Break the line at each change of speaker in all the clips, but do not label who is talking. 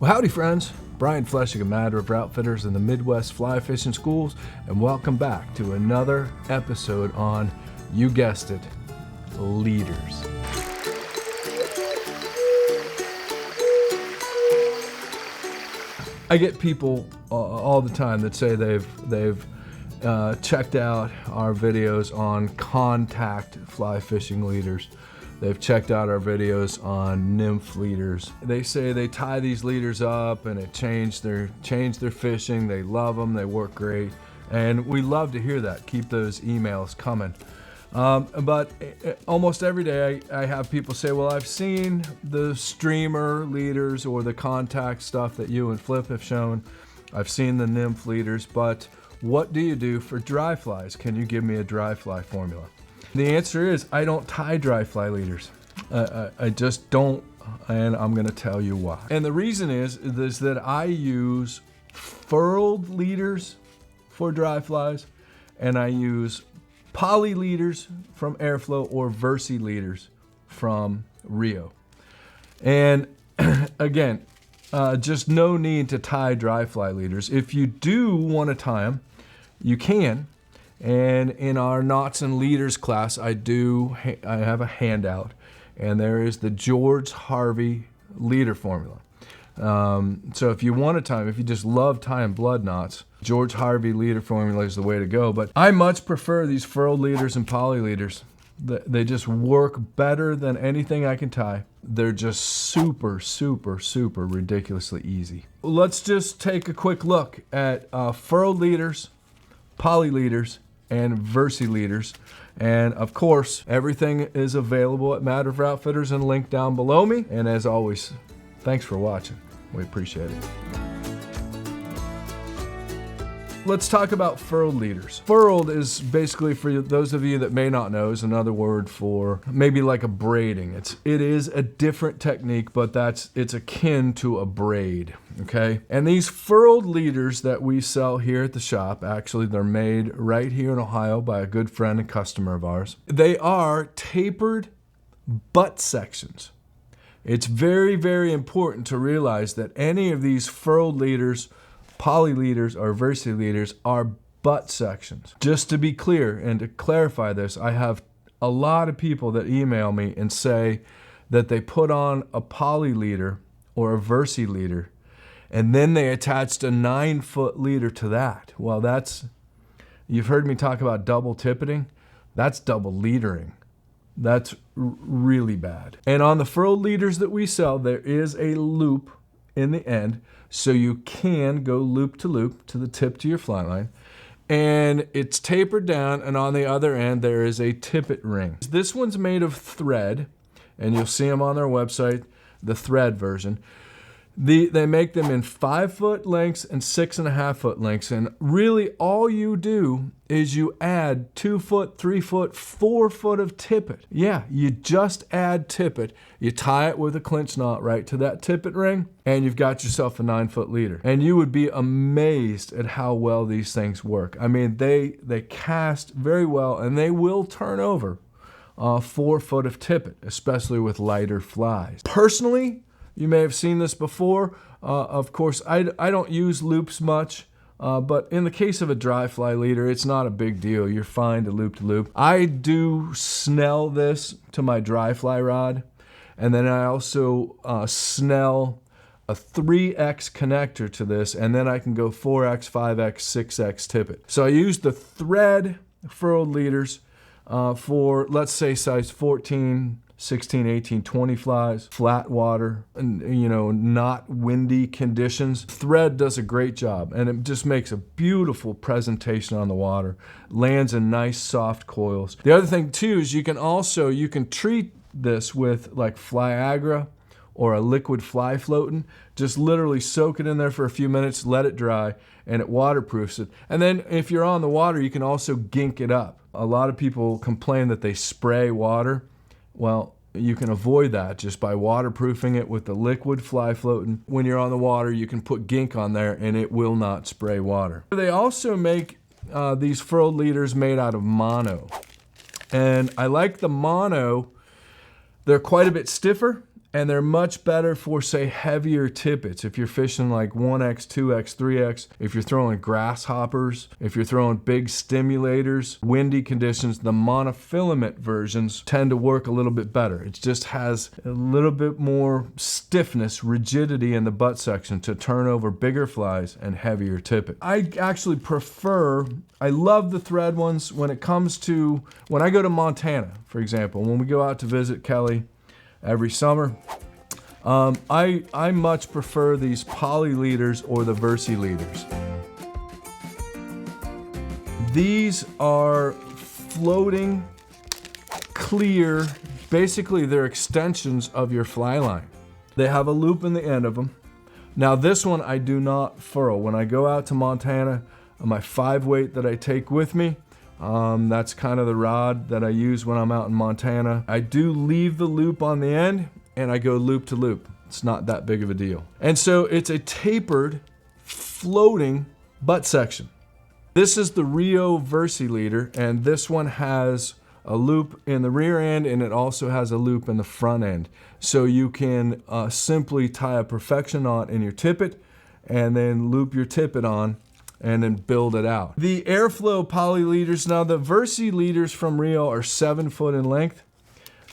Well, howdy friends, Brian Flechsig, a matter of outfitters in the Midwest fly fishing schools, and welcome back to another episode on, you guessed it, leaders. I get people all the time that say they've checked out our videos on contact fly fishing leaders. They've checked out our videos on nymph leaders. They say they tie these leaders up and it changed their fishing. They love them, they work great. And we love to hear that. Keep those emails coming. But almost every day I have people say, well, I've seen the streamer leaders or the contact stuff that you and Flip have shown. I've seen the nymph leaders, but what do you do for dry flies? Can you give me a dry fly formula? The answer is I don't tie dry fly leaders. I just don't, and I'm gonna tell you why. And the reason is that I use furled leaders for dry flies, and I use poly leaders from Airflow or VersiLeaders from Rio. And again, just no need to tie dry fly leaders. If you do want to tie them, you can. And in our knots and leaders class, I have a handout, and there is the George Harvey leader formula. So if you want to tie them, if you just love tying blood knots, George Harvey leader formula is the way to go. But I much prefer these furled leaders and poly leaders. They just work better than anything I can tie. They're just super, super, super ridiculously easy. Let's just take a quick look at furled leaders, poly leaders, and VersiLeaders. And of course, everything is available at Matter of Outfitters and linked down below me. And as always, thanks for watching. We appreciate it. Let's talk about furled leaders. Furled is basically, for those of you that may not know, is another word for maybe like a braiding. It is a different technique, but it's akin to a braid, okay? And these furled leaders that we sell here at the shop, actually they're made right here in Ohio by a good friend and customer of ours. They are tapered butt sections. It's very, very important to realize that any of these furled leaders, poly leaders, or VersiLeaders are butt sections. Just to be clear and to clarify this, I have a lot of people that email me and say that they put on a poly leader or a VersiLeader and then they attached a 9-foot leader to that. Well, you've heard me talk about double tippeting. That's double leadering. That's really bad. And on the furled leaders that we sell, there is a loop in the end, so you can go loop to the tip to your fly line, and it's tapered down, and on the other end there is a tippet ring. This one's made of thread, and you'll see them on their website, the thread version. They make them in 5-foot lengths and 6.5-foot lengths, and really all you do is you add 2-foot, 3-foot, 4-foot of tippet. Yeah, you just add tippet. You tie it with a clinch knot right to that tippet ring, and you've got yourself a 9-foot leader. And you would be amazed at how well these things work. I mean, they cast very well, and they will turn over 4-foot of tippet, especially with lighter flies. Personally, you may have seen this before. Of course, I don't use loops much, but in the case of a dry fly leader, it's not a big deal. You're fine to loop. I do snell this to my dry fly rod, and then I also snell a 3X connector to this, and then I can go 4X, 5X, 6X tippet. So I use the thread furled leaders for, let's say, size 14, 16, 18, 20 flies, flat water, and not windy conditions. Thread does a great job, and it just makes a beautiful presentation on the water. Lands in nice soft coils. The other thing too is you can treat this with like Flyagra or a liquid fly floating. Just literally soak it in there for a few minutes, let it dry, and it waterproofs it. And then if you're on the water, you can also gink it up. A lot of people complain that they spray water. Well, you can avoid that just by waterproofing it with the liquid fly floating. When you're on the water, you can put gink on there and it will not spray water. They also make these furled leaders made out of mono. And I like the mono. They're quite a bit stiffer And they're much better for, say, heavier tippets. If you're fishing like 1X, 2X, 3X, if you're throwing grasshoppers, if you're throwing big stimulators, windy conditions, the monofilament versions tend to work a little bit better. It just has a little bit more stiffness, rigidity in the butt section to turn over bigger flies and heavier tippet. I actually prefer, I love the thread ones when it comes to, when I go to Montana, for example, when we go out to visit Kelly every summer. I much prefer these VersiLeaders or the VersiLeaders. These are floating, clear, basically they're extensions of your fly line. They have a loop in the end of them. Now this one I do not furl. When I go out to Montana, my 5-weight that I take with me, that's kind of the rod that I use when I'm out in Montana. I do leave the loop on the end and I go loop to loop. It's not that big of a deal. And so it's a tapered, floating butt section. This is the Rio VersiLeader, and this one has a loop in the rear end and it also has a loop in the front end. So you can simply tie a perfection knot in your tippet and then loop your tippet on and then build it out. The Airflow poly leaders, now the VersiLeaders from Rio are 7 foot in length.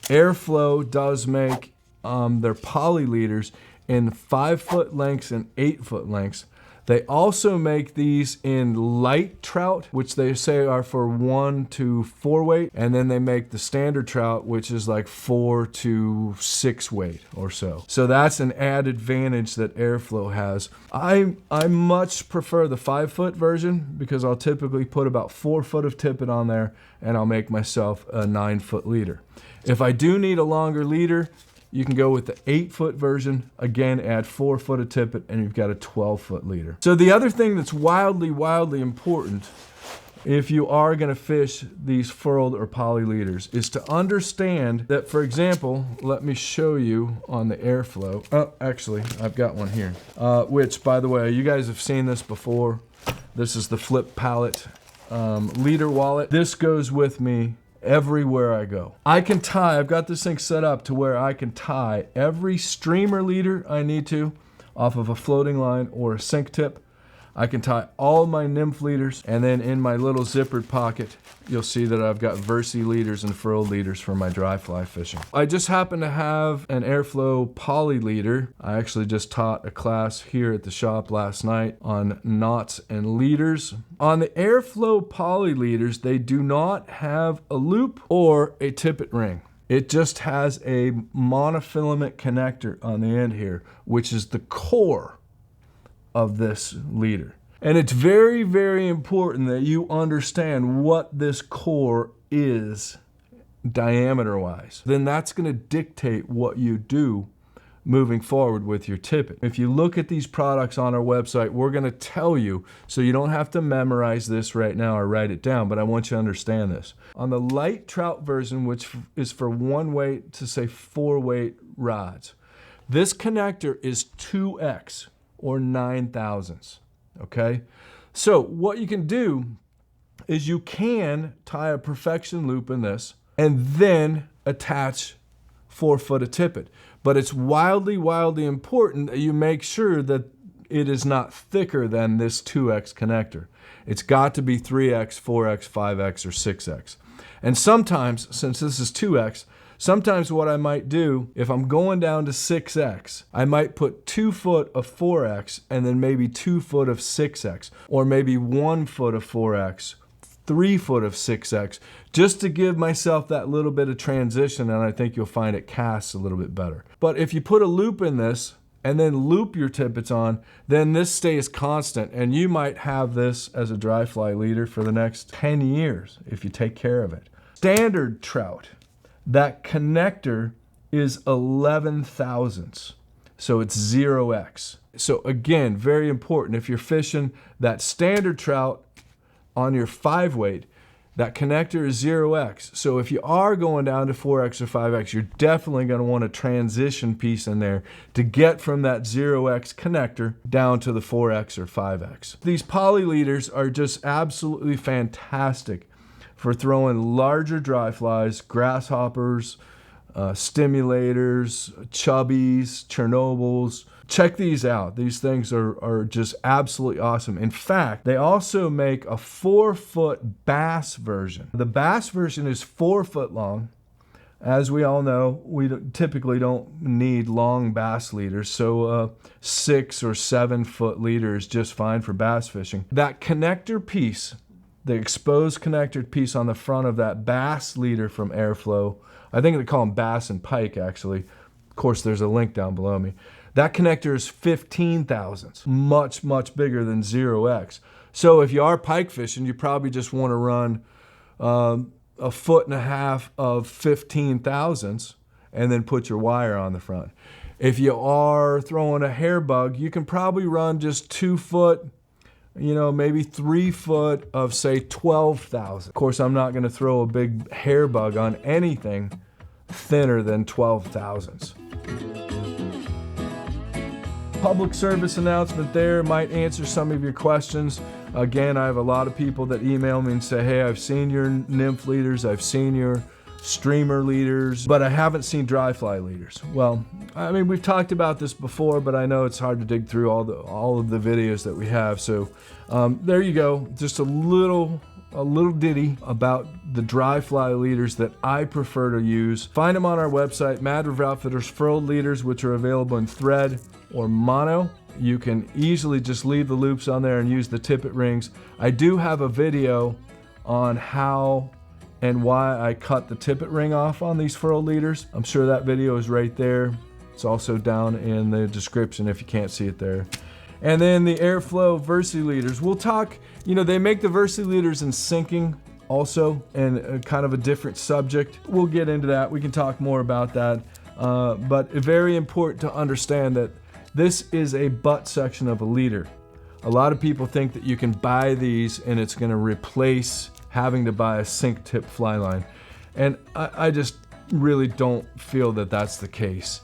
Airflow does make their poly leaders in 5 foot lengths and 8 foot lengths. They also make these in light trout, which they say are for 1 to 4 weight. And then they make the standard trout, which is like 4 to 6 weight or so. So that's an added advantage that Airflow has. I much prefer the 5 foot version because I'll typically put about 4 foot of tippet on there and I'll make myself a 9 foot leader. If I do need a longer leader, you can go with the 8 foot version. Again, add 4 foot of tippet and you've got a 12 foot leader. So the other thing that's wildly important if you are gonna fish these furled or poly leaders is to understand that, for example, let me show you on the Airflow. Oh, actually, I've got one here. Which, by the way, you guys have seen this before. This is the Flip Pallet leader wallet. This goes with me everywhere I go. I can tie, I've got this thing set up to where I can tie every streamer leader I need to off of a floating line or a sink tip. I can tie all my nymph leaders, and then in my little zippered pocket, you'll see that I've got VersiLeaders and Furled leaders for my dry fly fishing. I just happen to have an Airflow poly leader. I actually just taught a class here at the shop last night on knots and leaders. On the Airflow poly leaders, they do not have a loop or a tippet ring. It just has a monofilament connector on the end here, which is the core of this leader. And it's very, very important that you understand what this core is diameter-wise. Then that's going to dictate what you do moving forward with your tippet. If you look at these products on our website, we're going to tell you, so you don't have to memorize this right now or write it down, but I want you to understand this. On the light trout version, which is for 1 weight to say 4 weight rods, this connector is 2X. Or 9 thousandths, okay? So what you can do is you can tie a perfection loop in this and then attach 4 foot of tippet. But it's wildly, wildly important that you make sure that it is not thicker than this 2X connector. It's got to be 3X, 4X, 5X, or 6X. And sometimes, since this is 2X, sometimes what I might do, if I'm going down to 6X, I might put 2 foot of 4X and then maybe 2 foot of 6X, or maybe 1 foot of 4X, 3 foot of 6X, just to give myself that little bit of transition, and I think you'll find it casts a little bit better. But if you put a loop in this and then loop your tippets on, then this stays constant, and you might have this as a dry fly leader for the next 10 years if you take care of it. Standard trout, that connector is 11 thousandths, so it's 0X. So again, very important, if you're fishing that standard trout on your 5 weight, that connector is 0X. So if you are going down to 4X or 5X, you're definitely going to want a transition piece in there to get from that 0X connector down to the 4X or 5X. These poly leaders are just absolutely fantastic for throwing larger dry flies, grasshoppers, stimulators, chubbies, Chernobyls. Check these out. These things are just absolutely awesome. In fact, they also make a 4-foot bass version. The bass version is 4 foot long. As we all know, we typically don't need long bass leaders, so 6 or 7 foot leader is just fine for bass fishing. That connector piece, the exposed connector piece on the front of that bass leader from Airflow, I think they call them bass and pike actually. Of course, there's a link down below me. That connector is 15 thousandths, much, much bigger than 0x. So if you are pike fishing, you probably just want to run 1.5 foot of 15 thousandths and then put your wire on the front. If you are throwing a hair bug, you can probably run just 2 foot, maybe 3 foot of say 12 thousandths. Of course, I'm not going to throw a big hair bug on anything thinner than 12 thousandths. Public service announcement there might answer some of your questions. Again, I have a lot of people that email me and say, hey, I've seen your nymph leaders, I've seen your streamer leaders, but I haven't seen dry fly leaders. Well, I mean, we've talked about this before, but I know it's hard to dig through all of the videos that we have. So there you go, just a little ditty about the dry fly leaders that I prefer to use. Find them on our website, Mad River Outfitters Furled leaders, which are available in thread or mono. You can easily just leave the loops on there and use the tippet rings. I do have a video on how and why I cut the tippet ring off on these furled leaders. I'm sure that video is right there. It's also down in the description if you can't see it there. And then the Airflow VersiLeaders. We'll talk, they make the VersiLeaders in sinking also, and kind of a different subject. We'll get into that. We can talk more about that. But very important to understand that this is a butt section of a leader. A lot of people think that you can buy these and it's going to replace having to buy a sink tip fly line. And I just really don't feel that that's the case.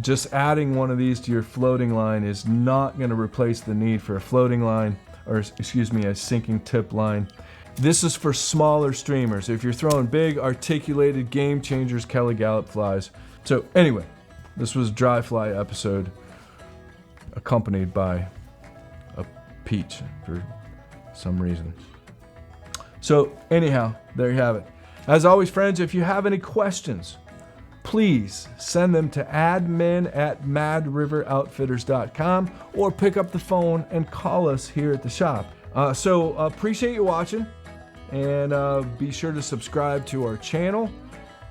Just adding one of these to your floating line is not going to replace the need for a floating line, or excuse me, a sinking tip line. This is for smaller streamers. If you're throwing big articulated game changers, Kelly Gallup flies. So anyway, this was a dry fly episode accompanied by a peach for some reason. So anyhow, there you have it. As always, friends, if you have any questions, please send them to admin@madriveroutfitters.com or pick up the phone and call us here at the shop. So appreciate you watching, and be sure to subscribe to our channel.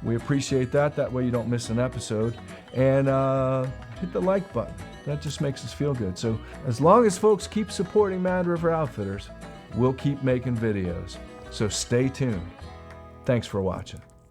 We appreciate that. That way you don't miss an episode. And hit the like button. That just makes us feel good. So as long as folks keep supporting Mad River Outfitters, we'll keep making videos. So stay tuned. Thanks for watching.